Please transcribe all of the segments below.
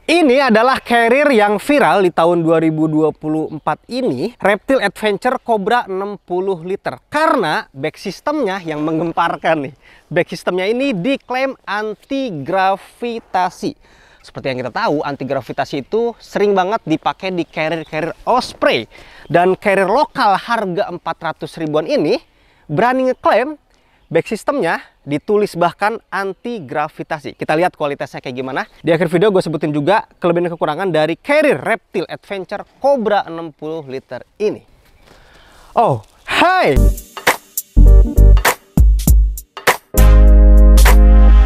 Ini adalah carrier yang viral di tahun 2024 ini, Reptil Adventure Cobra 60 liter. Karena back systemnya yang menggemparkan nih. Back systemnya ini diklaim anti gravitasi. Seperti yang kita tahu, anti gravitasi itu sering banget dipakai di carrier-carrier Osprey. Dan carrier lokal harga 400 ribuan ini berani ngeklaim back systemnya ditulis bahkan anti gravitasi. Kita lihat kualitasnya kayak gimana. Di akhir video gue sebutin juga kelebihan dan kekurangan dari carrier Reptil Adventure Cobra 60 liter ini. Oh, hai!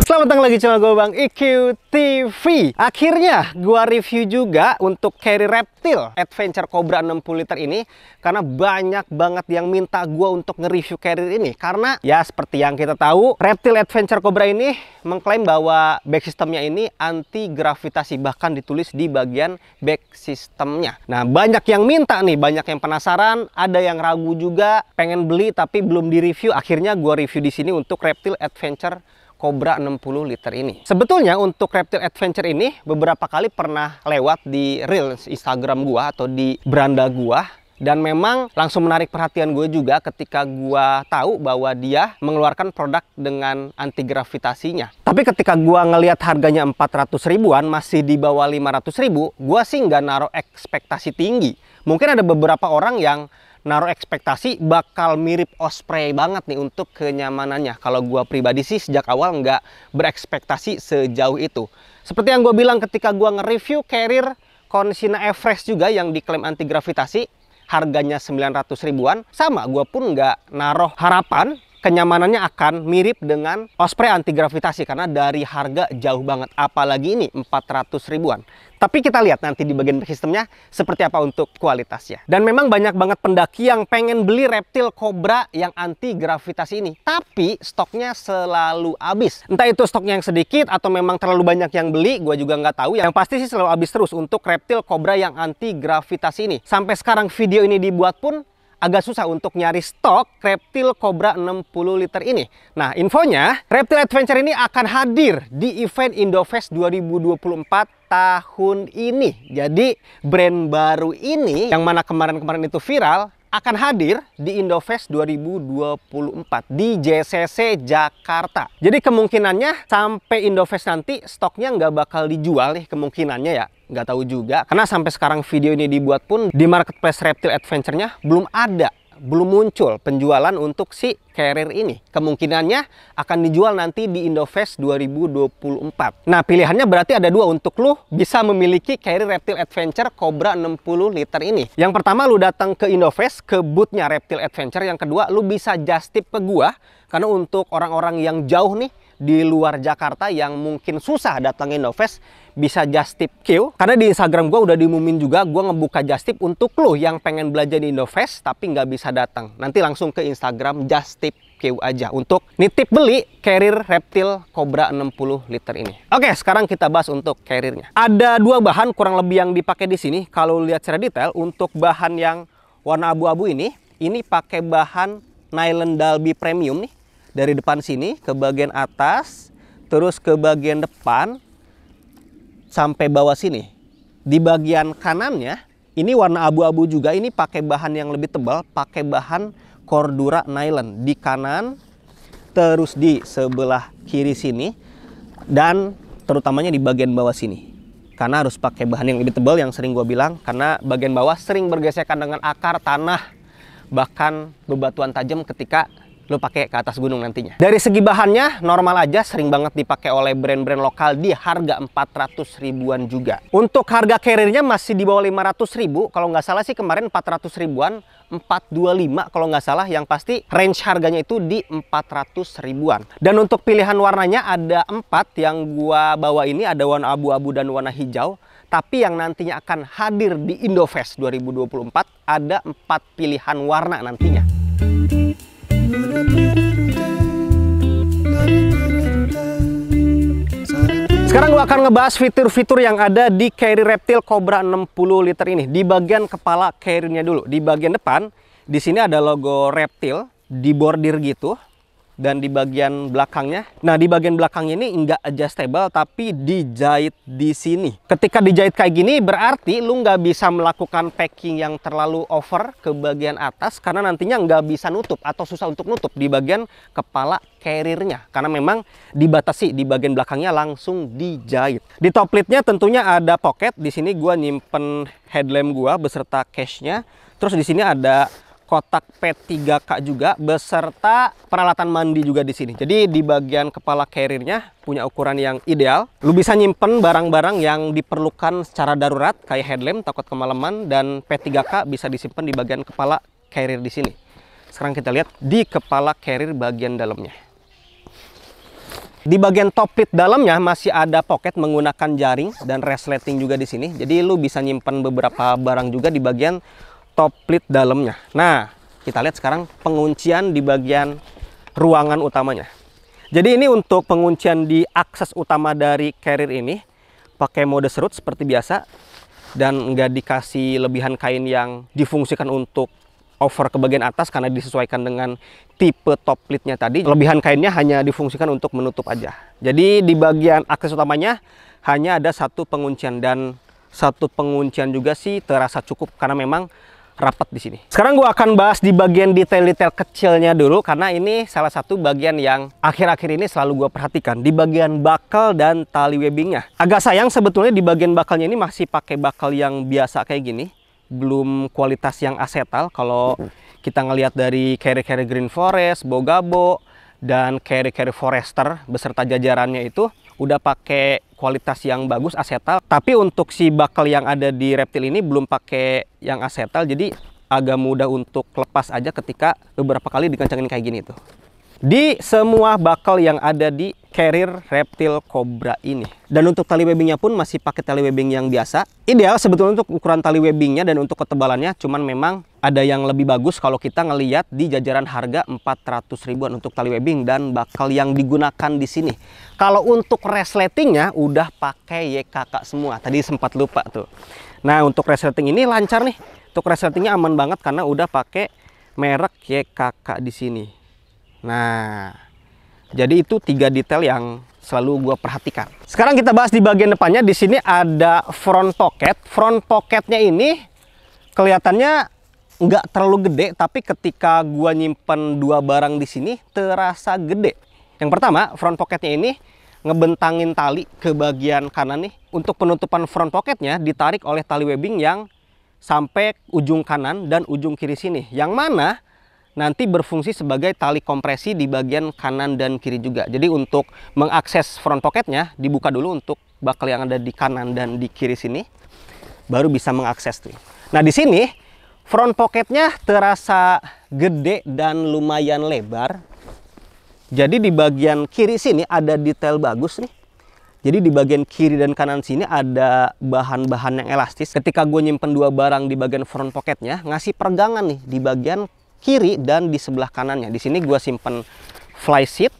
Selamat datang lagi channel gue Bang IQ TV. Akhirnya gue review juga untuk carrier Reptil Adventure Cobra 60 liter ini, karena banyak banget yang minta gue untuk nge-review carrier ini. Karena ya seperti yang kita tahu, Reptil Adventure Cobra ini mengklaim bahwa back systemnya ini anti gravitasi, bahkan ditulis di bagian back systemnya. Nah, banyak yang minta nih, banyak yang penasaran, ada yang ragu juga pengen beli tapi belum di-review. Akhirnya gue review di sini untuk Reptil Adventure Cobra 60 liter ini. Sebetulnya untuk Reptil Adventure ini beberapa kali pernah lewat di Reels Instagram gua atau di beranda gua, dan memang langsung menarik perhatian gue juga ketika gua tahu bahwa dia mengeluarkan produk dengan anti gravitasinya. Tapi ketika gua ngelihat harganya 400 ribuan, masih di bawah 500 ribu, gua sih nggak naruh ekspektasi tinggi. Mungkin ada beberapa orang yang naruh ekspektasi bakal mirip Osprey banget nih untuk kenyamanannya. Kalau gua pribadi sih sejak awal nggak berekspektasi sejauh itu. Seperti yang gue bilang ketika gua nge-review carrier Consigna Everest juga yang diklaim anti gravitasi, harganya 900 ribuan, sama gua pun nggak naruh harapan kenyamanannya akan mirip dengan Osprey anti gravitasi, karena dari harga jauh banget, apalagi ini 400 ribuan. Tapi kita lihat nanti di bagian sistemnya seperti apa untuk kualitasnya. Dan memang banyak banget pendaki yang pengen beli Reptil Cobra yang anti gravitasi ini, tapi stoknya selalu habis. Entah itu stoknya yang sedikit atau memang terlalu banyak yang beli, gue juga nggak tahu. Yang pasti sih selalu habis terus untuk Reptil Cobra yang anti gravitasi ini. Sampai sekarang video ini dibuat pun agak susah untuk nyari stok Reptil Cobra 60 liter ini. Nah, infonya Reptil Adventure ini akan hadir di event Indofest 2024 tahun ini. Jadi brand baru ini yang mana kemarin-kemarin itu viral akan hadir di Indofest 2024 di JCC Jakarta. Jadi kemungkinannya sampai Indofest nanti stoknya nggak bakal dijual nih, kemungkinannya ya. Nggak tahu juga, karena sampai sekarang video ini dibuat pun di marketplace Reptil Adventure-nya belum ada, belum muncul penjualan untuk si carrier ini. Kemungkinannya akan dijual nanti di Indofest 2024. Nah, pilihannya berarti ada dua untuk lu bisa memiliki carrier Reptil Adventure Cobra 60 liter ini. Yang pertama, lu datang ke Indofest, ke booth-nya Reptil Adventure. Yang kedua, lu bisa just tip ke gua, karena untuk orang-orang yang jauh nih di luar Jakarta yang mungkin susah datang Indofest, bisa just tip Q. Karena di Instagram gue udah diumumin juga, gue ngebuka just tip untuk lo yang pengen belajar di Indofest tapi nggak bisa datang. Nanti langsung ke Instagram just tip Q aja untuk nitip beli carrier Reptil Cobra 60 liter ini. Oke, sekarang kita bahas untuk carriernya. Ada dua bahan kurang lebih yang dipakai di sini. Kalau lihat secara detail, untuk bahan yang warna abu-abu ini pakai bahan nylon Dalby Premium nih. Dari depan sini ke bagian atas, terus ke bagian depan, sampai bawah sini. Di bagian kanannya, ini warna abu-abu juga, ini pakai bahan yang lebih tebal, pakai bahan Cordura nylon. Di kanan, terus di sebelah kiri sini, dan terutamanya di bagian bawah sini. Karena harus pakai bahan yang lebih tebal, yang sering gue bilang, karena bagian bawah sering bergesekan dengan akar, tanah, bahkan bebatuan tajam ketika lo pakai ke atas gunung nantinya. Dari segi bahannya normal aja, sering banget dipakai oleh brand-brand lokal di harga 400 ribuan juga. Untuk harga carriernya masih di bawah 500 ribu, kalau nggak salah sih kemarin 400 ribuan, 425 kalau nggak salah, yang pasti range harganya itu di 400 ribuan. Dan untuk pilihan warnanya ada 4 yang gua bawa ini, ada warna abu-abu dan warna hijau. Tapi yang nantinya akan hadir di Indofest 2024 ada 4 pilihan warna nantinya. Sekarang gue akan ngebahas fitur-fitur yang ada di carrier Reptil Cobra 60 liter ini. Di bagian kepala carriernya dulu. Di bagian depan, di sini ada logo Reptil, di bordir gitu. dan di bagian belakangnya. Nah, di bagian belakangnya ini nggak adjustable tapi dijahit di sini. Ketika dijahit kayak gini berarti lu nggak bisa melakukan packing yang terlalu over ke bagian atas karena nantinya nggak bisa nutup atau susah untuk nutup di bagian kepala carrier-nya karena memang dibatasi di bagian belakangnya langsung dijahit. Di top lid-nya tentunya ada pocket. Di sini gua nyimpen headlamp gua beserta case-nya. Terus di sini ada kotak P3K juga beserta peralatan mandi juga di sini. Jadi di bagian kepala carrier-nya punya ukuran yang ideal. Lu bisa nyimpen barang-barang yang diperlukan secara darurat kayak headlamp takut kemalaman, dan P3K bisa disimpan di bagian kepala carrier di sini. Sekarang kita lihat di kepala carrier bagian dalamnya. Di bagian top lid dalamnya masih ada pocket menggunakan jaring dan resleting juga di sini. Jadi lu bisa nyimpan beberapa barang juga di bagian top lid dalamnya. Nah, kita lihat sekarang penguncian di bagian ruangan utamanya. Jadi ini untuk penguncian di akses utama dari carrier ini pakai mode serut seperti biasa dan nggak dikasih lebihan kain yang difungsikan untuk over ke bagian atas karena disesuaikan dengan tipe top lidnya tadi. Lebihan kainnya hanya difungsikan untuk menutup aja. Jadi di bagian akses utamanya hanya ada satu penguncian, dan satu penguncian juga sih terasa cukup karena memang rapat di sini. Sekarang gua akan bahas di bagian detail-detail kecilnya dulu karena ini salah satu bagian yang akhir-akhir ini selalu gua perhatikan, di bagian bakal dan tali webbingnya. Agak sayang sebetulnya di bagian bakalnya ini masih pakai bakal yang biasa kayak gini, belum kualitas yang asetal. Kalau kita ngelihat dari carrier-carrier Green Forest, Bogabo, dan carrier-carrier Forester beserta jajarannya itu udah pakai kualitas yang bagus asetal, tapi untuk si bakal yang ada di Reptil ini belum pakai yang asetal, jadi agak mudah untuk lepas aja ketika beberapa kali dikencangin kayak gini tuh. Di semua bakal yang ada di carrier Reptil Cobra ini. Dan untuk tali webbingnya pun masih pakai tali webbing yang biasa. Ideal sebetulnya untuk ukuran tali webbingnya dan untuk ketebalannya, cuman memang ada yang lebih bagus kalau kita ngelihat di jajaran harga 400 ribuan untuk tali webbing dan bakal yang digunakan di sini. Kalau untuk resletingnya udah pakai YKK semua. Tadi sempat lupa tuh. Nah, untuk resleting ini lancar nih. Untuk resletingnya aman banget karena udah pakai merek YKK di sini. Nah, jadi itu 3 detail yang selalu gue perhatikan. Sekarang kita bahas di bagian depannya. Di sini ada front pocket. Front pocketnya ini kelihatannya nggak terlalu gede, tapi ketika gue nyimpen 2 barang di sini terasa gede. Yang pertama, front pocketnya ini ngebentangin tali ke bagian kanan nih. Untuk penutupan front pocketnya ditarik oleh tali webbing yang sampai ujung kanan dan ujung kiri sini, yang mana nanti berfungsi sebagai tali kompresi di bagian kanan dan kiri juga. Jadi untuk mengakses front pocketnya dibuka dulu untuk bakal yang ada di kanan dan di kiri sini, baru bisa mengakses tuh. Nah, di sini front pocketnya terasa gede dan lumayan lebar. Jadi di bagian kiri sini ada detail bagus nih. Jadi di bagian kiri dan kanan sini ada bahan-bahan yang elastis. Ketika gue nyimpen 2 barang di bagian front pocketnya, ngasih peregangan nih di bagian kiri dan di sebelah kanannya. Di sini gue simpen fly seat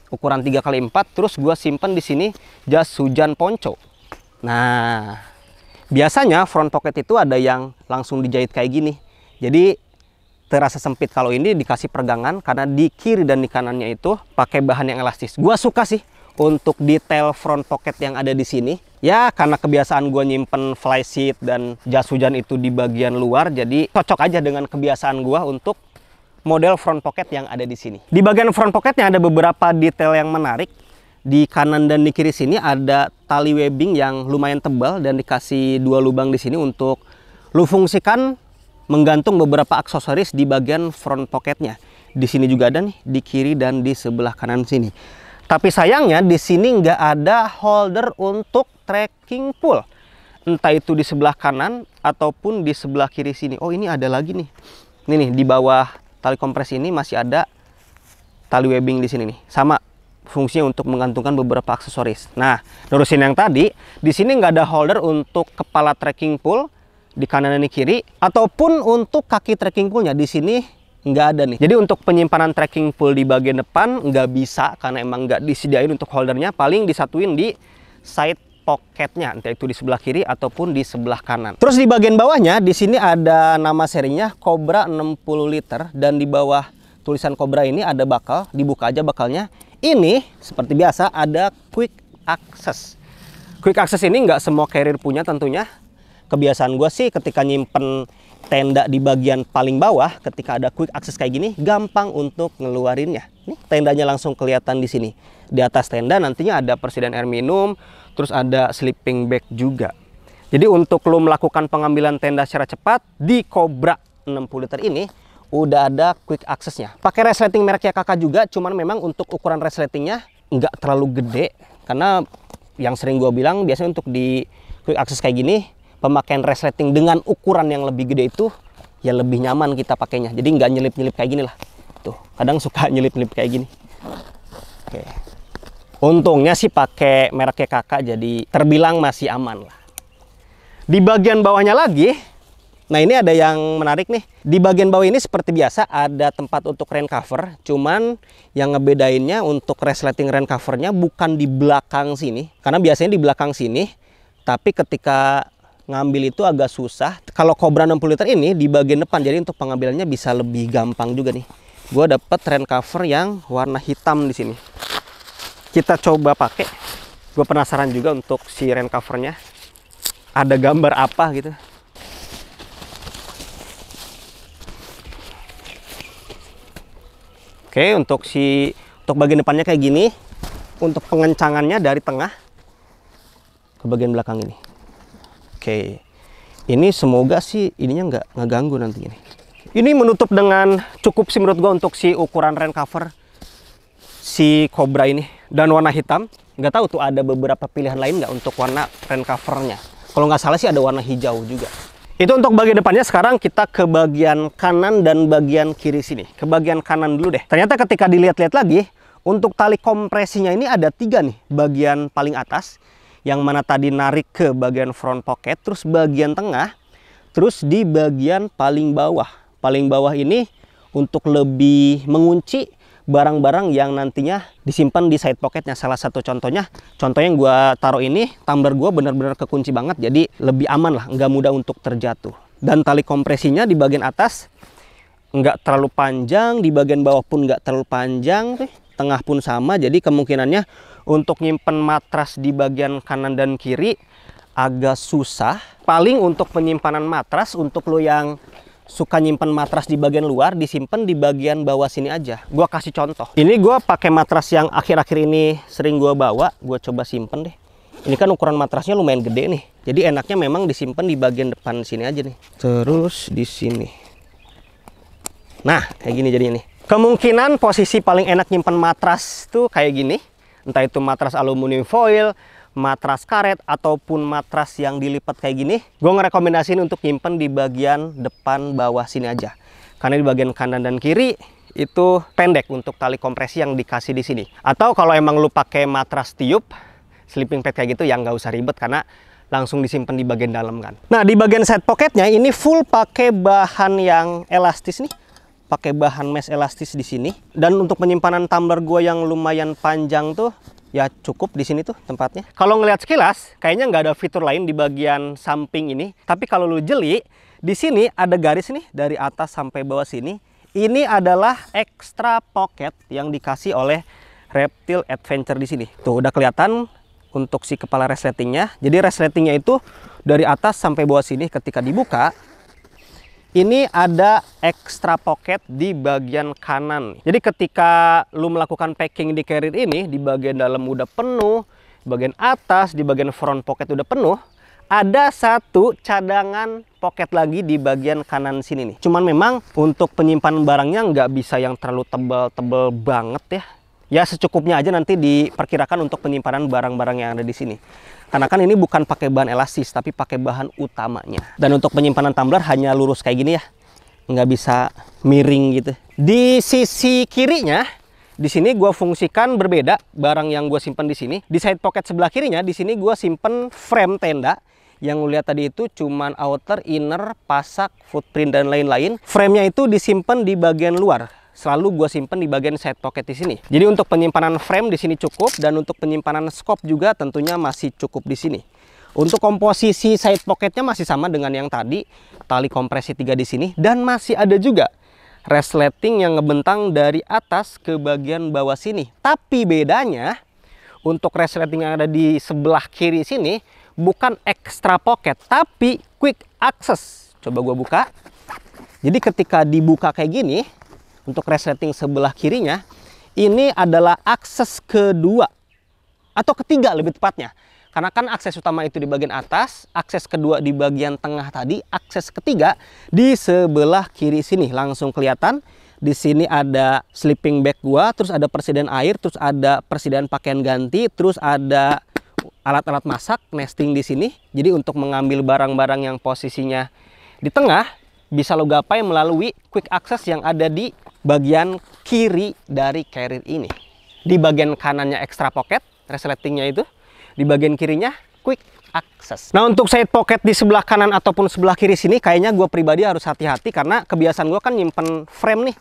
ukuran 3x4, terus gue simpen di sini jas hujan ponco. Nah, biasanya front pocket itu ada yang langsung dijahit kayak gini. Jadi terasa sempit. Kalau ini dikasih peregangan karena di kiri dan di kanannya itu pakai bahan yang elastis. Gue suka sih untuk detail front pocket yang ada di sini. Ya, karena kebiasaan gue nyimpen fly seat dan jas hujan itu di bagian luar, jadi cocok aja dengan kebiasaan gue untuk model front pocket yang ada di sini. Di bagian front pocketnya ada beberapa detail yang menarik. Di kanan dan di kiri sini ada tali webbing yang lumayan tebal dan dikasih 2 lubang di sini untuk lu fungsikan menggantung beberapa aksesoris di bagian front pocketnya. Di sini juga ada nih, di kiri dan di sebelah kanan sini. Tapi sayangnya di sini nggak ada holder untuk trekking pole. Entah itu di sebelah kanan ataupun di sebelah kiri sini. Oh, ini ada lagi nih. Ini nih di bawah tali kompres ini masih ada tali webbing di sini nih. Sama fungsinya untuk menggantungkan beberapa aksesoris. Nah, nerusin yang tadi, di sini nggak ada holder untuk kepala trekking pole di kanan dan di kiri, ataupun untuk kaki trekking pole-nya di sini nggak ada nih. Jadi untuk penyimpanan trekking pole di bagian depan nggak bisa karena emang nggak disediain untuk holdernya. Paling disatuin di side pocketnya, entah itu di sebelah kiri ataupun di sebelah kanan. Terus di bagian bawahnya di sini ada nama serinya Cobra 60 liter, dan di bawah tulisan Cobra ini ada bakal, dibuka aja bakalnya. Ini seperti biasa ada quick access. Quick access ini nggak semua carrier punya tentunya. Kebiasaan gue sih ketika nyimpen tenda di bagian paling bawah, ketika ada quick access kayak gini, gampang untuk ngeluarinnya. Nih tendanya langsung kelihatan di sini. Di atas tenda nantinya ada persediaan air minum, terus ada sleeping bag juga. Jadi untuk lo melakukan pengambilan tenda secara cepat di Cobra 60 liter ini, udah ada quick accessnya. Pakai resleting mereknya kakak juga, cuman memang untuk ukuran resletingnya nggak terlalu gede. Karena yang sering gue bilang biasanya untuk di quick access kayak gini, pemakaian resleting dengan ukuran yang lebih gede itu ya lebih nyaman kita pakainya. Jadi nggak nyelip-nyelip kayak gini lah. Tuh, kadang suka nyelip-nyelip kayak gini. Oke. Untungnya sih pakai mereknya kakak, jadi terbilang masih aman lah. Di bagian bawahnya lagi, nah ini ada yang menarik nih. Di bagian bawah ini seperti biasa ada tempat untuk rain cover. Cuman yang ngebedainnya untuk resleting rain covernya bukan di belakang sini. Karena biasanya di belakang sini. Tapi ketika ngambil itu agak susah. Kalau Cobra 60 liter ini di bagian depan. Jadi untuk pengambilannya bisa lebih gampang juga nih. Gue dapet rain cover yang warna hitam di sini. Kita coba pakai. Gue penasaran juga untuk si rain covernya. Ada gambar apa gitu. Oke, untuk bagian depannya kayak gini. Untuk pengencangannya dari tengah ke bagian belakang ini. Oke. Ini semoga sih ininya nggak ngeganggu nanti ini. Ini menutup dengan cukup sih menurut gua untuk si ukuran rain cover si Cobra ini dan warna hitam. Nggak tahu tuh ada beberapa pilihan lain nggak untuk warna rain covernya. Kalau nggak salah sih ada warna hijau juga. Itu untuk bagian depannya. Sekarang kita ke bagian kanan dan bagian kiri sini. Ke bagian kanan dulu deh. Ternyata ketika dilihat-lihat lagi, untuk tali kompresinya ini ada 3 nih. Bagian paling atas, yang mana tadi narik ke bagian front pocket, terus bagian tengah, terus di bagian paling bawah. Paling bawah ini untuk lebih mengunci barang-barang yang nantinya disimpan di side pocketnya. Salah satu contohnya yang gue taruh ini, tumbler gue benar-benar kekunci banget, jadi lebih aman lah, nggak mudah untuk terjatuh. Dan tali kompresinya di bagian atas nggak terlalu panjang, di bagian bawah pun nggak terlalu panjang, tengah pun sama. Jadi kemungkinannya untuk nyimpen matras di bagian kanan dan kiri agak susah. Paling untuk penyimpanan matras, untuk lo yang suka nyimpen matras di bagian luar, disimpan di bagian bawah sini aja. Gua kasih contoh. Ini gua pakai matras yang akhir-akhir ini sering gua bawa. Gua coba simpen deh. Ini kan ukuran matrasnya lumayan gede nih. Jadi enaknya memang disimpan di bagian depan sini aja nih. Terus di sini. Nah, kayak gini jadinya nih. Kemungkinan posisi paling enak nyimpen matras tuh kayak gini. Entah itu matras aluminium foil, matras karet, ataupun matras yang dilipat kayak gini. Gue ngerekomendasiin untuk nyimpen di bagian depan bawah sini aja. Karena di bagian kanan dan kiri itu pendek untuk tali kompresi yang dikasih di sini. Atau kalau emang lu pakai matras tiup, sleeping pad kayak gitu, yang nggak usah ribet karena langsung disimpan di bagian dalam kan. Nah, di bagian side pocketnya ini full pakai bahan yang elastis nih. Pakai bahan mesh elastis di sini. Dan untuk penyimpanan tumbler gue yang lumayan panjang tuh, ya cukup di sini tuh tempatnya. Kalau ngelihat sekilas, kayaknya nggak ada fitur lain di bagian samping ini. Tapi kalau lu jeli, di sini ada garis nih dari atas sampai bawah sini. Ini adalah extra pocket yang dikasih oleh Reptile Adventure di sini. Tuh udah kelihatan untuk si kepala resletingnya. Jadi resletingnya itu dari atas sampai bawah sini. Ketika dibuka, ini ada extra pocket di bagian kanan. Jadi ketika lu melakukan packing di carrier ini, di bagian dalam udah penuh, bagian atas, di bagian front pocket udah penuh, ada satu cadangan pocket lagi di bagian kanan sini nih. Cuman memang untuk penyimpanan barangnya nggak bisa yang terlalu tebal-tebal banget ya. Ya secukupnya aja nanti diperkirakan untuk penyimpanan barang-barang yang ada di sini. Karena kan ini bukan pakai bahan elastis, tapi pakai bahan utamanya. Dan untuk penyimpanan tumbler hanya lurus kayak gini ya. Nggak bisa miring gitu. Di sisi kirinya, di sini gue fungsikan berbeda barang yang gue simpan di sini. Di side pocket sebelah kirinya, di sini gue simpen frame tenda. Yang lu lihat tadi itu cuman outer, inner, pasak, footprint, dan lain-lain. Frame-nya itu disimpan di bagian luar. Selalu gue simpen di bagian side pocket di sini. Jadi untuk penyimpanan frame di sini cukup, dan untuk penyimpanan scope juga tentunya masih cukup di sini. Untuk komposisi side pocketnya masih sama dengan yang tadi, tali kompresi 3 di sini, dan masih ada juga resleting yang ngebentang dari atas ke bagian bawah sini. Tapi bedanya untuk resleting yang ada di sebelah kiri sini bukan extra pocket, tapi quick access. Coba gua buka. Jadi ketika dibuka kayak gini, untuk resleting sebelah kirinya, ini adalah akses kedua atau ketiga lebih tepatnya. Karena kan akses utama itu di bagian atas, akses kedua di bagian tengah tadi, akses ketiga di sebelah kiri sini. Langsung kelihatan. Di sini ada sleeping bag gua, terus ada persediaan air, terus ada persediaan pakaian ganti, terus ada alat-alat masak, nesting di sini. Jadi untuk mengambil barang-barang yang posisinya di tengah, bisa lo gapai melalui quick access yang ada di bagian kiri dari carrier ini. Di bagian kanannya extra pocket, resletingnya itu. Di bagian kirinya quick access. Nah, untuk side pocket di sebelah kanan ataupun sebelah kiri sini, kayaknya gue pribadi harus hati-hati karena kebiasaan gue kan nyimpen frame nih.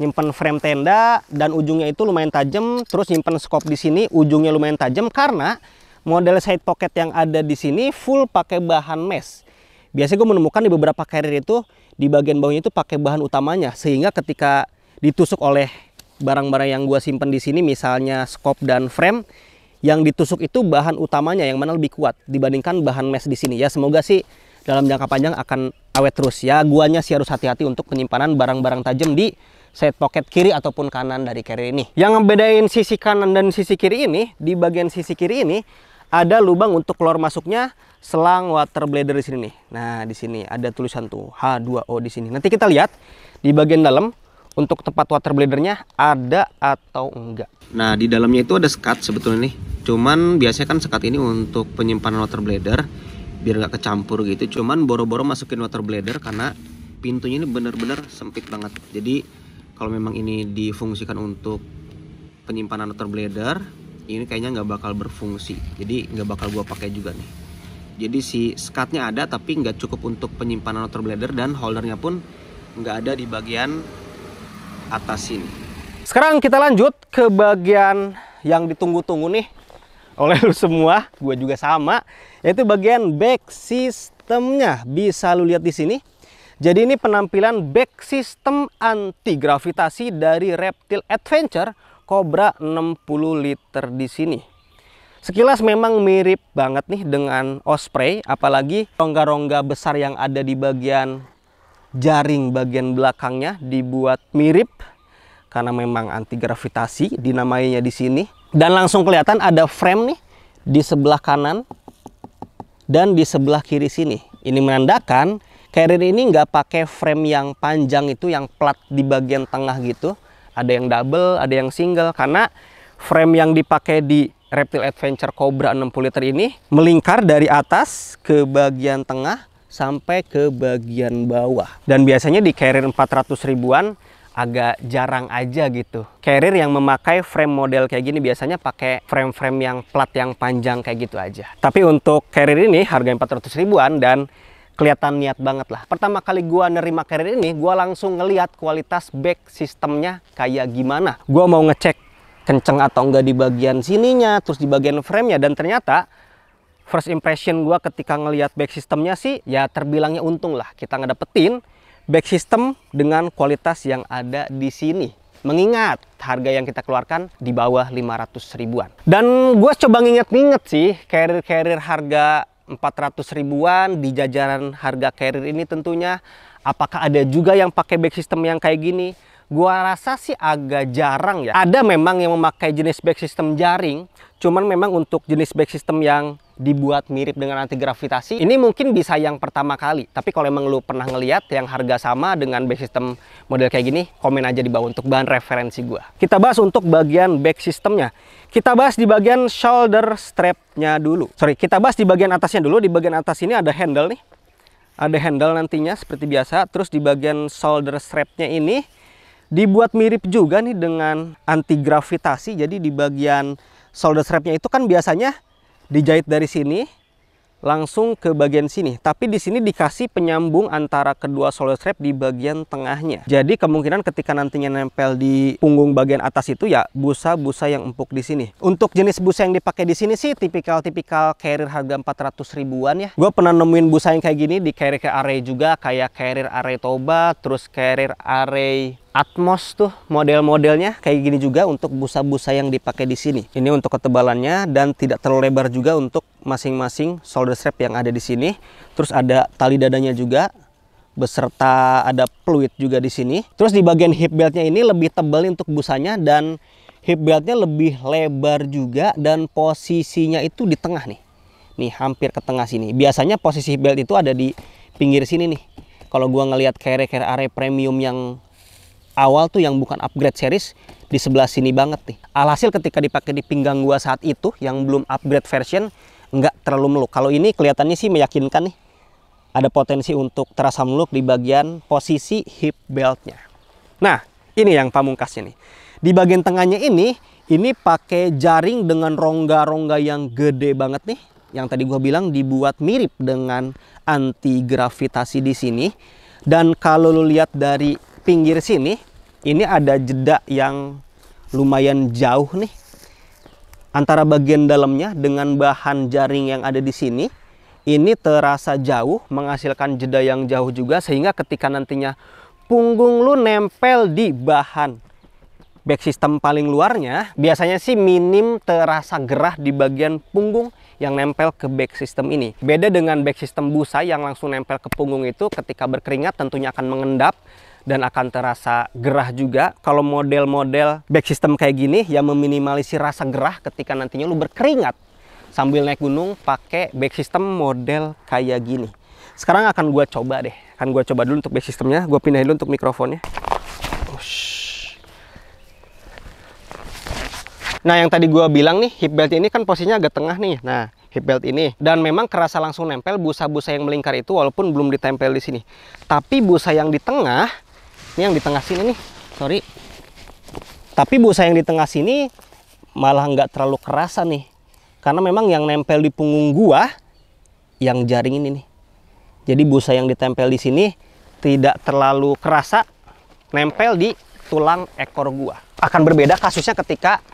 Nyimpen frame tenda dan ujungnya itu lumayan tajam, terus nyimpen scope di sini ujungnya lumayan tajam karena model side pocket yang ada di sini full pakai bahan mesh. Biasanya gue menemukan di beberapa carrier itu di bagian bawahnya itu pakai bahan utamanya, sehingga ketika ditusuk oleh barang-barang yang gue simpen di sini, misalnya scope dan frame, yang ditusuk itu bahan utamanya yang mana lebih kuat dibandingkan bahan mesh di sini. Ya semoga sih dalam jangka panjang akan awet terus. Ya guanya sih harus hati-hati untuk penyimpanan barang-barang tajam di side pocket kiri ataupun kanan dari carrier ini. Yang ngebedain sisi kanan dan sisi kiri ini, di bagian sisi kiri ini ada lubang untuk keluar masuknya selang water bladder di sini nih. Nah, di sini ada tulisan tuh H2O di sini. Nanti kita lihat di bagian dalam untuk tempat water bladdernya ada atau enggak. Nah, di dalamnya itu ada sekat sebetulnya nih. Cuman biasanya kan sekat ini untuk penyimpanan water bladder biar nggak kecampur gitu. Cuman boro-boro masukin water bladder karena pintunya ini bener-bener sempit banget. Jadi kalau memang ini difungsikan untuk penyimpanan water bladder, ini kayaknya nggak bakal berfungsi. Jadi nggak bakal gua pakai juga nih. Jadi si sekatnya ada tapi nggak cukup untuk penyimpanan water bladder dan holdernya pun nggak ada di bagian atas sini. Sekarang kita lanjut ke bagian yang ditunggu-tunggu nih oleh lu semua, gue juga sama, yaitu bagian back systemnya. Bisa lu lihat di sini. Jadi ini penampilan back system anti gravitasi dari Reptile Adventure Cobra 60 liter di sini. Sekilas memang mirip banget nih dengan Osprey, apalagi rongga-rongga besar yang ada di bagian jaring bagian belakangnya dibuat mirip karena memang anti gravitasi dinamainya di sini. Dan langsung kelihatan ada frame nih di sebelah kanan dan di sebelah kiri sini. Ini menandakan carrier ini nggak pakai frame yang panjang itu, yang plat di bagian tengah gitu. Ada yang double, ada yang single, karena frame yang dipakai di Reptile Adventure Cobra 60 liter ini melingkar dari atas ke bagian tengah sampai ke bagian bawah. Dan biasanya di carrier 400 ribuan agak jarang aja gitu carrier yang memakai frame model kayak gini, biasanya pakai frame-frame yang plat yang panjang kayak gitu aja. Tapi untuk carrier ini harga 400 ribuan dan kelihatan niat banget lah. Pertama kali gua nerima carrier ini, gua langsung ngelihat kualitas back sistemnya kayak gimana. Gua mau ngecek kenceng atau enggak di bagian sininya, terus di bagian frame-nya, dan ternyata first impression gua ketika ngelihat back sistemnya sih ya terbilangnya untung lah kita ngedapetin back system dengan kualitas yang ada di sini. Mengingat harga yang kita keluarkan di bawah 500 ribuan. Dan gue coba nginget-nginget sih carrier-carrier harga 400 ribuan di jajaran harga carrier ini tentunya. Apakah ada juga yang pakai back system yang kayak gini? Gua rasa sih agak jarang ya. Ada memang yang memakai jenis back system jaring. Cuman memang untuk jenis back system yang dibuat mirip dengan anti gravitasi, ini mungkin bisa yang pertama kali. Tapi kalau emang lu pernah ngeliat yang harga sama dengan back system model kayak gini, komen aja di bawah untuk bahan referensi gua. Kita bahas untuk bagian back systemnya. Kita bahas di bagian shoulder strapnya dulu. Sorry, kita bahas di bagian atasnya dulu. Di bagian atas ini ada handle nih. Ada handle nantinya seperti biasa. Terus di bagian shoulder strapnya ini dibuat mirip juga nih dengan anti gravitasi. Jadi di bagian shoulder strapnya itu kan biasanya dijahit dari sini, langsung ke bagian sini. Tapi di sini dikasih penyambung antara kedua shoulder strap di bagian tengahnya. Jadi kemungkinan ketika nantinya nempel di punggung bagian atas itu ya busa-busa yang empuk di sini. Untuk jenis busa yang dipakai di sini sih tipikal carrier harga 400 ribuan ya. Gue pernah nemuin busa yang kayak gini di carrier array juga, kayak carrier array Toba, terus carrier array Atmos tuh model-modelnya kayak gini juga untuk busa-busa yang dipakai di sini. Ini untuk ketebalannya dan tidak terlalu lebar juga untuk masing-masing shoulder strap yang ada di sini. Terus ada tali dadanya juga beserta ada fluid juga di sini. Terus di bagian hip beltnya ini lebih tebal untuk busanya dan hip beltnya lebih lebar juga dan posisinya itu di tengah nih. Nih hampir ke tengah sini. Biasanya posisi hip belt itu ada di pinggir sini nih. Kalau gua ngelihat carrier array premium yang awal tuh yang bukan upgrade series di sebelah sini banget nih. Alhasil ketika dipakai di pinggang gua saat itu yang belum upgrade version nggak terlalu meluk. Kalau ini kelihatannya sih meyakinkan nih. Ada potensi untuk terasa meluk di bagian posisi hip beltnya. Nah, ini yang pamungkasnya nih. Di bagian tengahnya ini pakai jaring dengan rongga-rongga yang gede banget nih. Yang tadi gua bilang dibuat mirip dengan anti gravitasi di sini. Dan kalau lu lihat dari pinggir sini, ini ada jeda yang lumayan jauh nih antara bagian dalamnya dengan bahan jaring yang ada di sini. Ini terasa jauh, menghasilkan jeda yang jauh juga, sehingga ketika nantinya punggung lu nempel di bahan back system paling luarnya, biasanya sih minim terasa gerah di bagian punggung yang nempel ke back system ini. Beda dengan back system busa yang langsung nempel ke punggung itu, ketika berkeringat tentunya akan mengendap dan akan terasa gerah juga. Kalau model-model back system kayak gini yang meminimalisir rasa gerah ketika nantinya lu berkeringat sambil naik gunung pakai back system model kayak gini. Sekarang akan gua coba deh. Akan gua coba dulu untuk back systemnya. Gua pindahin dulu untuk mikrofonnya. Nah, yang tadi gua bilang nih, hip belt ini kan posisinya agak tengah nih. Nah, hip belt ini, dan memang kerasa langsung nempel busa-busa yang melingkar itu walaupun belum ditempel di sini. Tapi busa yang di tengah, ini yang di tengah sini nih, sorry. Tapi busa yang di tengah sini malah nggak terlalu kerasa nih. Karena memang yang nempel di punggung gua yang jaring ini nih. Jadi busa yang ditempel di sini tidak terlalu kerasa nempel di tulang ekor gua. Akan berbeda kasusnya ketika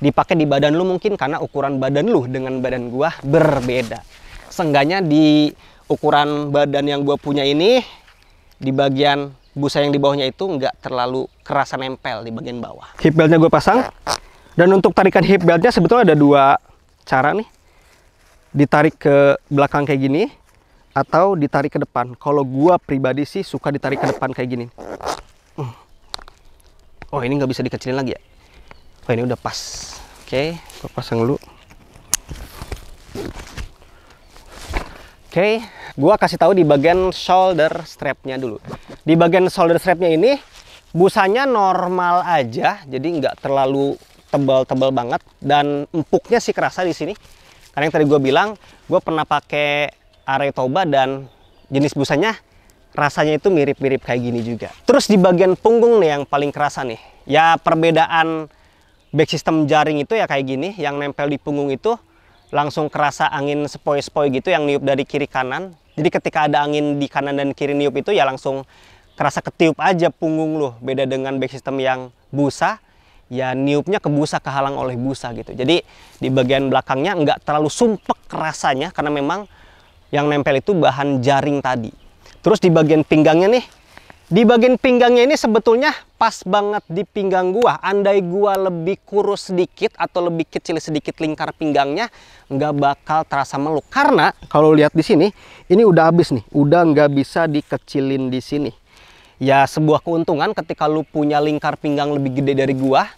dipakai di badan lu, mungkin karena ukuran badan lu dengan badan gua berbeda. Seenggaknya di ukuran badan yang gua punya ini, di bagian busa yang di bawahnya itu nggak terlalu kerasa nempel di bagian bawah. Hip beltnya gue pasang, dan untuk tarikan hip beltnya sebetulnya ada dua cara nih. Ditarik ke belakang kayak gini atau ditarik ke depan. Kalau gua pribadi sih suka ditarik ke depan kayak gini. Oh, ini nggak bisa dikecilin lagi ya. Oh, ini udah pas. Oke, gua pasang dulu. Oke, gua kasih tahu di bagian shoulder strapnya dulu. Di bagian shoulder strapnya ini busanya normal aja, jadi nggak terlalu tebal-tebal banget, dan empuknya sih kerasa di sini. Karena yang tadi gue bilang, gue pernah pakai array Toba dan jenis busanya rasanya itu mirip-mirip kayak gini juga. Terus di bagian punggung nih yang paling kerasa nih. Ya perbedaan back system jaring itu ya kayak gini, yang nempel di punggung itu langsung kerasa angin sepoi-sepoi gitu yang niup dari kiri kanan. Jadi ketika ada angin di kanan dan kiri niup itu ya langsung kerasa ketiup aja punggung loh. Beda dengan back system yang busa, ya niupnya ke busa, kehalang oleh busa gitu. Jadi di bagian belakangnya nggak terlalu sumpek rasanya karena memang yang nempel itu bahan jaring tadi. Terus di bagian pinggangnya nih, di bagian pinggangnya ini sebetulnya pas banget di pinggang gua. Andai gua lebih kurus sedikit atau lebih kecil sedikit lingkar pinggangnya, nggak bakal terasa meluk. Karena kalau lihat di sini, ini udah habis nih, udah nggak bisa dikecilin di sini. Ya sebuah keuntungan ketika lu punya lingkar pinggang lebih gede dari gua,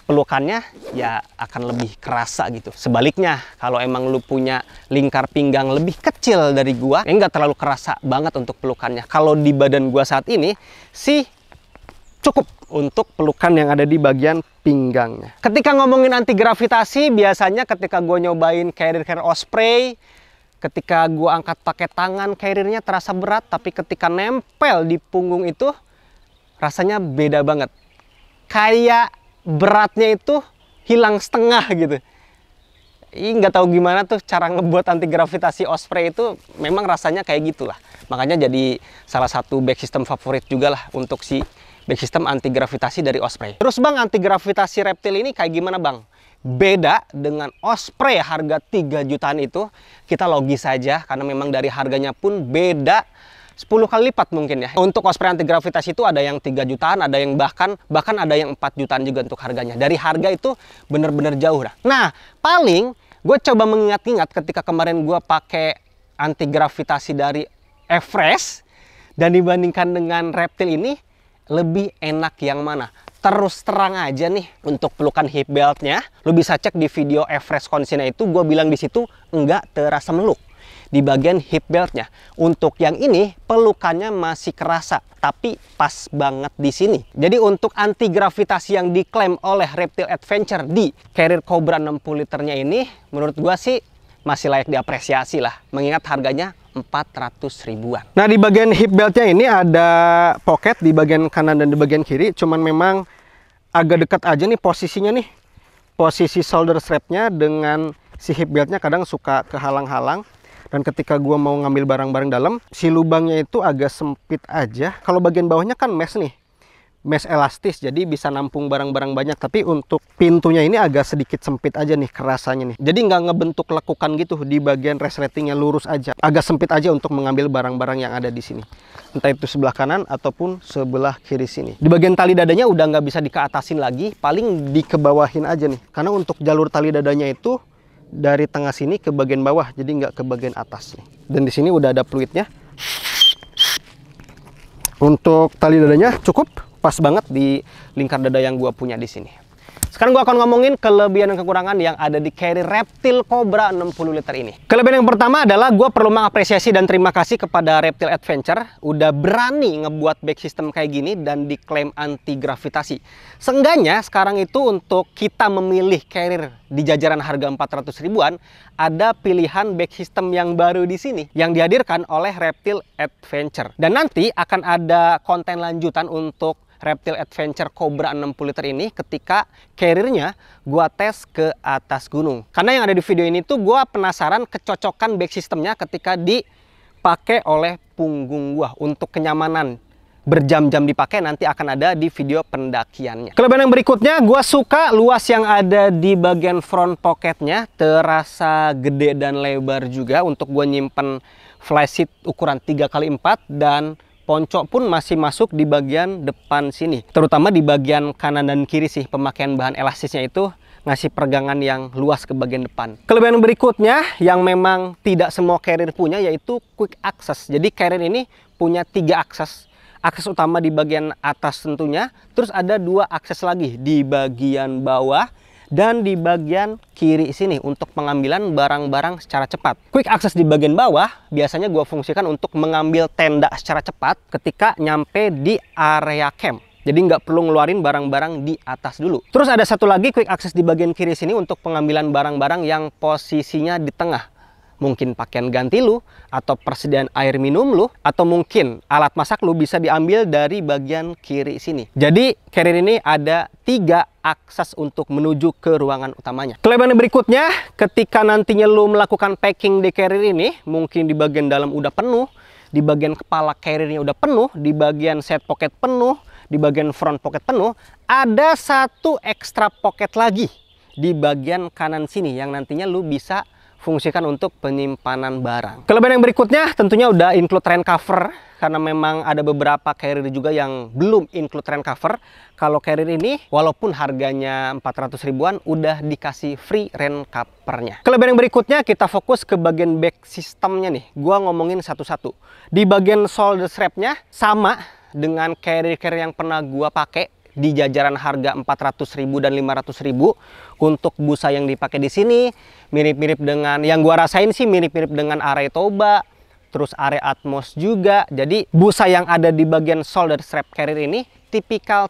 pelukannya ya akan lebih kerasa gitu. Sebaliknya kalau emang lu punya lingkar pinggang lebih kecil dari gua, nggak terlalu kerasa banget untuk pelukannya. Kalau di badan gua saat ini sih cukup untuk pelukan yang ada di bagian pinggangnya. Ketika ngomongin anti gravitasi, biasanya ketika gua nyobain carrier Osprey, ketika gua angkat pakai tangan, carriernya terasa berat, tapi ketika nempel di punggung itu rasanya beda banget. Kayak beratnya itu hilang setengah gitu. nggak tahu gimana tuh cara ngebuat anti gravitasi Osprey itu, memang rasanya kayak gitulah. Makanya jadi salah satu back system favorit juga lah untuk si back system anti gravitasi dari Osprey. Terus bang, anti gravitasi reptil ini kayak gimana bang? Beda dengan Osprey harga 3 jutaan itu, kita logis saja karena memang dari harganya pun beda 10 kali lipat mungkin ya. Untuk Osprey anti gravitasi itu ada yang 3 jutaan, ada yang bahkan ada yang 4 jutaan juga untuk harganya. Dari harga itu bener-bener jauh dah. Nah, paling gue coba mengingat-ingat ketika kemarin gue pakai anti gravitasi dari Everest dan dibandingkan dengan reptil ini, lebih enak yang mana? Terus terang aja nih, untuk pelukan hip beltnya, lo bisa cek di video Everest Kondisinya itu, gue bilang di situ enggak terasa meluk di bagian hip beltnya. Untuk yang ini pelukannya masih kerasa, tapi pas banget di sini. Jadi untuk anti gravitasi yang diklaim oleh Reptile Adventure di Carrier Cobra 60 liternya ini, menurut gue sih masih layak diapresiasi lah, mengingat harganya 400 ribuan. Nah, di bagian hip beltnya ini ada pocket di bagian kanan dan di bagian kiri, cuman memang agak dekat aja nih posisinya nih. Posisi shoulder strapnya dengan si hip beltnya kadang suka kehalang-halang. Dan ketika gua mau ngambil barang-barang dalam, si lubangnya itu agak sempit aja. Kalau bagian bawahnya kan mesh nih, mesh elastis, jadi bisa nampung barang-barang banyak. Tapi untuk pintunya ini agak sedikit sempit aja nih kerasanya nih. Jadi nggak ngebentuk lekukan gitu di bagian resletingnya, lurus aja. Agak sempit aja untuk mengambil barang-barang yang ada di sini. Entah itu sebelah kanan ataupun sebelah kiri sini. Di bagian tali dadanya udah nggak bisa dikeatasin lagi, paling dikebawahin aja nih. Karena untuk jalur tali dadanya itu dari tengah sini ke bagian bawah, jadi nggak ke bagian atas nih. Dan di sini udah ada fluidnya. Untuk tali dadanya cukup pas banget di lingkar dada yang gua punya di sini. Sekarang gua akan ngomongin kelebihan dan kekurangan yang ada di Carrier Reptile Cobra 60 liter ini. Kelebihan yang pertama adalah gua perlu mengapresiasi dan terima kasih kepada Reptile Adventure udah berani ngebuat back system kayak gini dan diklaim anti gravitasi. Seenggaknya sekarang itu untuk kita memilih Carrier di jajaran harga 400 ribuan, ada pilihan back system yang baru di sini yang dihadirkan oleh Reptile Adventure. Dan nanti akan ada konten lanjutan untuk Reptile Adventure Cobra 60 liter ini ketika carrier-nya gua tes ke atas gunung. Karena yang ada di video ini tuh gua penasaran kecocokan back systemnya ketika dipakai oleh punggung gua. Untuk kenyamanan berjam-jam dipakai nanti akan ada di video pendakiannya. Kelebihan yang berikutnya, gua suka luas yang ada di bagian front pocketnya, terasa gede dan lebar juga untuk gua nyimpen flysheet ukuran 3x4 dan ponco pun masih masuk di bagian depan sini. Terutama di bagian kanan dan kiri sih, pemakaian bahan elastisnya itu ngasih peregangan yang luas ke bagian depan. Kelebihan berikutnya yang memang tidak semua carrier punya yaitu quick access. Jadi carrier ini punya 3 akses. Akses utama di bagian atas tentunya, terus ada 2 akses lagi di bagian bawah dan di bagian kiri sini untuk pengambilan barang-barang secara cepat. Quick access di bagian bawah biasanya gue fungsikan untuk mengambil tenda secara cepat ketika nyampe di area camp. Jadi nggak perlu ngeluarin barang-barang di atas dulu. Terus ada satu lagi quick access di bagian kiri sini untuk pengambilan barang-barang yang posisinya di tengah. Mungkin pakaian ganti lu, atau persediaan air minum lu, atau mungkin alat masak lu bisa diambil dari bagian kiri sini. Jadi carrier ini ada 3 akses untuk menuju ke ruangan utamanya. Kelebihan berikutnya, ketika nantinya lu melakukan packing di carrier ini, mungkin di bagian dalam udah penuh, di bagian kepala carriernya udah penuh, di bagian side pocket penuh, di bagian front pocket penuh, ada 1 extra pocket lagi di bagian kanan sini yang nantinya lu bisa fungsikan untuk penyimpanan barang. Kelebihan yang berikutnya tentunya udah include rain cover, karena memang ada beberapa carrier juga yang belum include rain cover. Kalau carrier ini walaupun harganya 400 ribuan udah dikasih free rain covernya. Kelebihan yang berikutnya kita fokus ke bagian back systemnya nih. Gua ngomongin satu-satu. Di bagian shoulder strapnya sama dengan carrier-carrier yang pernah gua pakai di jajaran harga 400.000 dan 500.000. Untuk busa yang dipakai di sini mirip-mirip dengan yang gua rasain sih, mirip-mirip dengan Array Toba, terus Array Atmos juga. Jadi busa yang ada di bagian shoulder strap carrier ini tipikal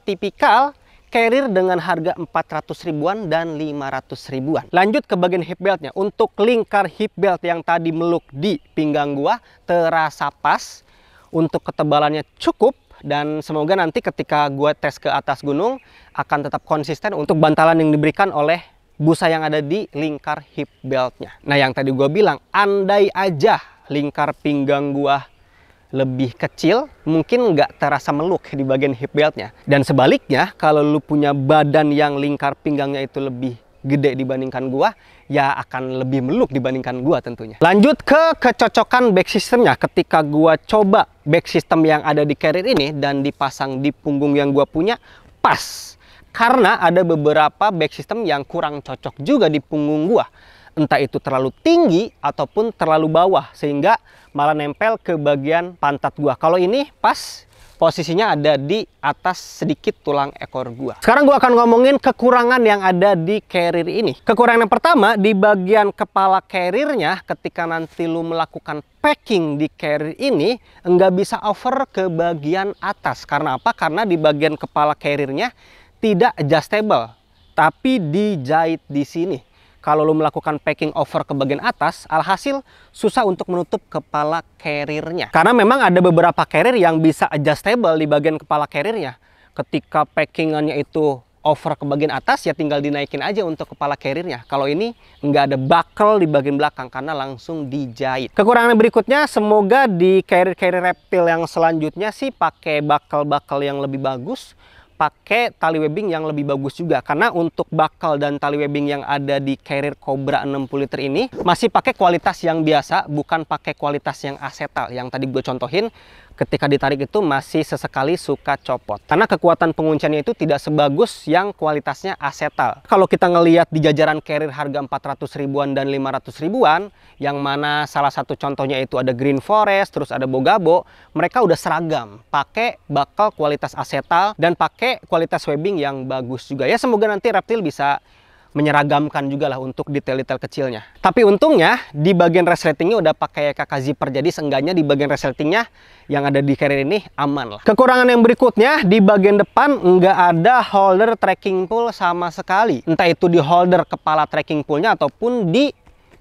carrier dengan harga 400 ribuan dan 500 ribuan. Lanjut ke bagian hip beltnya. Untuk lingkar hip belt yang tadi meluk di pinggang gua terasa pas, untuk ketebalannya cukup. Dan semoga nanti ketika gue tes ke atas gunung akan tetap konsisten untuk bantalan yang diberikan oleh busa yang ada di lingkar hip beltnya. Nah, yang tadi gue bilang, andai aja lingkar pinggang gue lebih kecil, mungkin nggak terasa meluk di bagian hip beltnya. Dan sebaliknya, kalau lu punya badan yang lingkar pinggangnya itu lebih gede dibandingkan gua, ya akan lebih meluk dibandingkan gua tentunya. Lanjut ke kecocokan back systemnya. Ketika gua coba back system yang ada di Carrier ini dan dipasang di punggung yang gua punya, pas. Karena ada beberapa back system yang kurang cocok juga di punggung gua. Entah itu terlalu tinggi ataupun terlalu bawah, sehingga malah nempel ke bagian pantat gua. Kalau ini pas, posisinya ada di atas sedikit tulang ekor gua. Sekarang gua akan ngomongin kekurangan yang ada di Carrier ini. Kekurangan yang pertama, di bagian kepala Carriernya, ketika nanti lu melakukan packing di Carrier ini, nggak bisa over ke bagian atas. Karena apa? Karena di bagian kepala Carriernya tidak adjustable, tapi dijahit di sini. Kalau lo melakukan packing over ke bagian atas, alhasil susah untuk menutup kepala Carriernya. Karena memang ada beberapa Carrier yang bisa adjustable di bagian kepala Carriernya. Ketika packingannya itu over ke bagian atas, ya tinggal dinaikin aja untuk kepala Carriernya. Kalau ini nggak ada buckle di bagian belakang karena langsung dijahit. Kekurangan berikutnya, semoga di Carrier Reptile yang selanjutnya sih pakai buckle-buckle yang lebih bagus, pakai tali webbing yang lebih bagus juga. Karena untuk buckle dan tali webbing yang ada di Carrier Cobra 60 liter ini masih pakai kualitas yang biasa, bukan pakai kualitas yang asetal. Yang tadi gue contohin, ketika ditarik itu masih sesekali suka copot. Karena kekuatan pengunciannya itu tidak sebagus yang kualitasnya asetal. Kalau kita ngelihat di jajaran Carrier harga 400 ribuan dan 500 ribuan, yang mana salah satu contohnya itu ada Green Forest, terus ada Bogabo, mereka udah seragam, pakai buckle kualitas asetal dan pakai kualitas webbing yang bagus juga. Ya semoga nanti Reptile bisa menyeragamkan juga lah untuk detail-detail kecilnya. Tapi untungnya di bagian resletingnya udah pakai kakak zipper, jadi seenggaknya di bagian resletingnya yang ada di Carrier ini aman lah. Kekurangan yang berikutnya, di bagian depan nggak ada holder trekking pole sama sekali. Entah itu di holder kepala trekking pole-nya ataupun di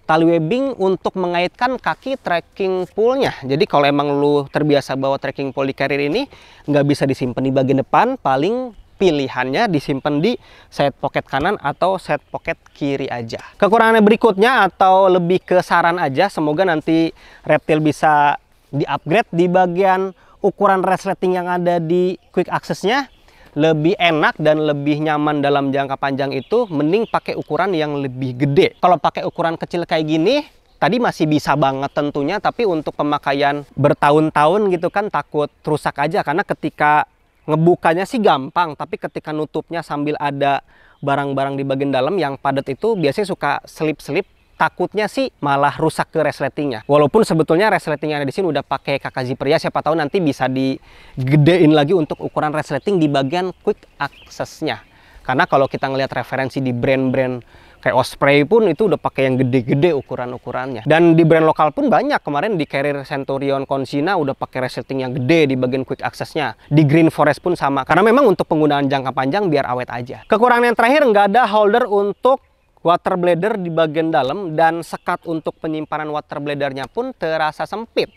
tali webbing untuk mengaitkan kaki trekking pole-nya. Jadi kalau emang lu terbiasa bawa trekking pole di Carrier ini, nggak bisa disimpan di bagian depan, paling pilihannya disimpan di side pocket kanan atau side pocket kiri aja. Kekurangannya berikutnya atau lebih ke saran aja, semoga nanti Reptile bisa di-upgrade di bagian ukuran resleting yang ada di quick access-nya. Lebih enak dan lebih nyaman dalam jangka panjang itu, mending pakai ukuran yang lebih gede. Kalau pakai ukuran kecil kayak gini, tadi masih bisa banget tentunya, tapi untuk pemakaian bertahun-tahun gitu kan takut rusak aja. Karena ketika ngebukanya sih gampang, tapi ketika nutupnya sambil ada barang-barang di bagian dalam yang padat itu biasanya suka selip-selip. Takutnya sih malah rusak ke resletingnya. Walaupun sebetulnya resleting yang ada di sini udah pakai kakak zipper, ya siapa tahu nanti bisa digedein lagi untuk ukuran resleting di bagian quick access-nya. Karena kalau kita ngelihat referensi di brand-brand kayak Osprey pun itu udah pakai yang gede-gede ukuran-ukurannya. Dan di brand lokal pun banyak. Kemarin di Carrier Centurion Consina udah pakai resleting yang gede di bagian quick access-nya. Di Green Forest pun sama. Karena memang untuk penggunaan jangka panjang biar awet aja. Kekurangan yang terakhir, nggak ada holder untuk water bladder di bagian dalam, dan sekat untuk penyimpanan water bladdernya pun terasa sempit.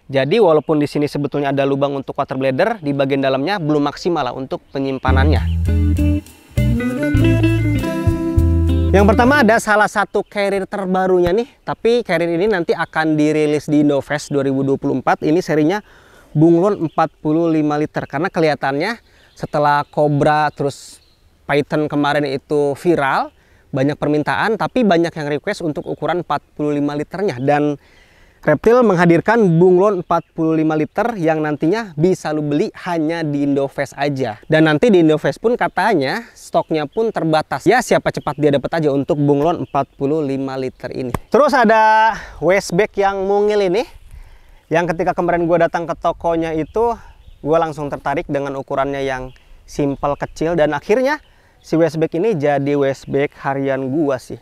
Jadi walaupun di sini sebetulnya ada lubang untuk water bladder, di bagian dalamnya belum maksimal lah untuk penyimpanannya. Yang pertama ada salah satu Carrier terbarunya nih, tapi Carrier ini nanti akan dirilis di Indofest 2024. Ini serinya bunglon 45 liter, karena kelihatannya setelah Cobra terus Python kemarin itu viral, banyak permintaan, tapi banyak yang request untuk ukuran 45 liternya. Dan Reptile menghadirkan bunglon 45 liter yang nantinya bisa lu beli hanya di Indofest aja. Dan nanti di Indofest pun katanya stoknya pun terbatas. Ya siapa cepat dia dapat aja untuk bunglon 45 liter ini. Terus ada waistbag yang mungil ini, yang ketika kemarin gue datang ke tokonya itu, gue langsung tertarik dengan ukurannya yang simple kecil, dan akhirnya si waistbag ini jadi waistbag harian gua sih.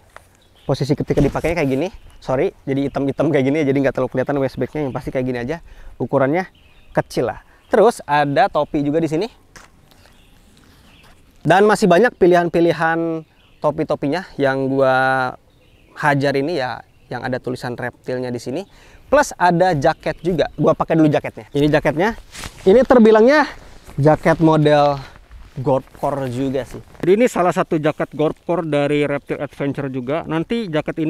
Posisi ketika dipakai kayak gini, sorry, jadi hitam-hitam kayak gini, jadi nggak terlalu kelihatan waistbagnya, yang pasti kayak gini aja. Ukurannya kecil lah. Terus ada topi juga di sini. Dan masih banyak pilihan-pilihan topi-topinya yang gua hajar ini ya, yang ada tulisan Reptile-nya di sini. Plus ada jaket juga. Gua pakai dulu jaketnya. Ini jaketnya. Ini terbilangnya jaket model Goldcore juga sih. Jadi ini salah satu jaket Goldcore dari Reptile Adventure juga. Nanti jaket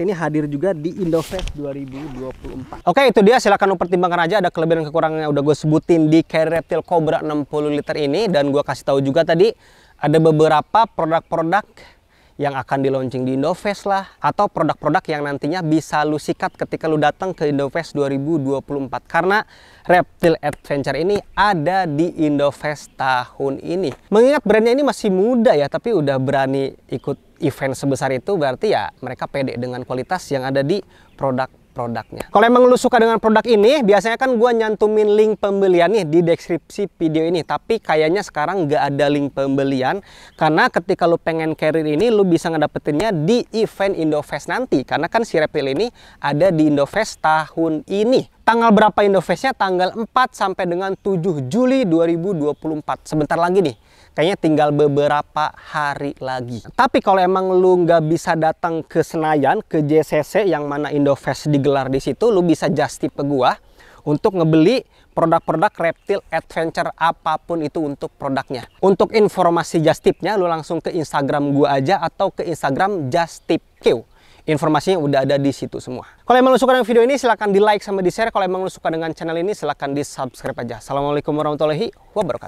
ini hadir juga di Indofest 2024. Oke, itu dia. Silahkan lu pertimbangkan aja. Ada kelebihan dan kekurangannya udah gue sebutin di Carry Reptile Cobra 60 liter ini. Dan gue kasih tahu juga tadi ada beberapa produk-produk yang akan di launching di Indofest lah, atau produk-produk yang nantinya bisa lu sikat ketika lu datang ke Indofest 2024, karena Reptile Adventure ini ada di Indofest tahun ini. Mengingat brandnya ini masih muda ya, tapi udah berani ikut event sebesar itu, berarti ya mereka pede dengan kualitas yang ada di produknya. Kalau emang lu suka dengan produk ini, biasanya kan gua nyantumin link pembelian nih di deskripsi video ini, tapi kayaknya sekarang nggak ada link pembelian, karena ketika lu pengen carrier ini, lu bisa ngedapetinnya di event Indofest nanti, karena kan si Reptile ini ada di Indofest tahun ini. Tanggal berapa Indofestnya? Tanggal 4 sampai dengan 7 Juli 2024. Sebentar lagi nih. Kayaknya tinggal beberapa hari lagi. Tapi kalau emang lu nggak bisa datang ke Senayan, ke JCC yang mana Indofest digelar di situ, lu bisa just tip ke gua untuk ngebeli produk-produk Reptile Adventure apapun itu untuk produknya. Untuk informasi just tipnya, lu langsung ke Instagram gua aja atau ke Instagram Just Tip Q. Informasinya udah ada di situ semua. Kalau emang lu suka dengan video ini, silahkan di like sama di share. Kalau emang lu suka dengan channel ini, silahkan di subscribe aja. Assalamualaikum warahmatullahi wabarakatuh.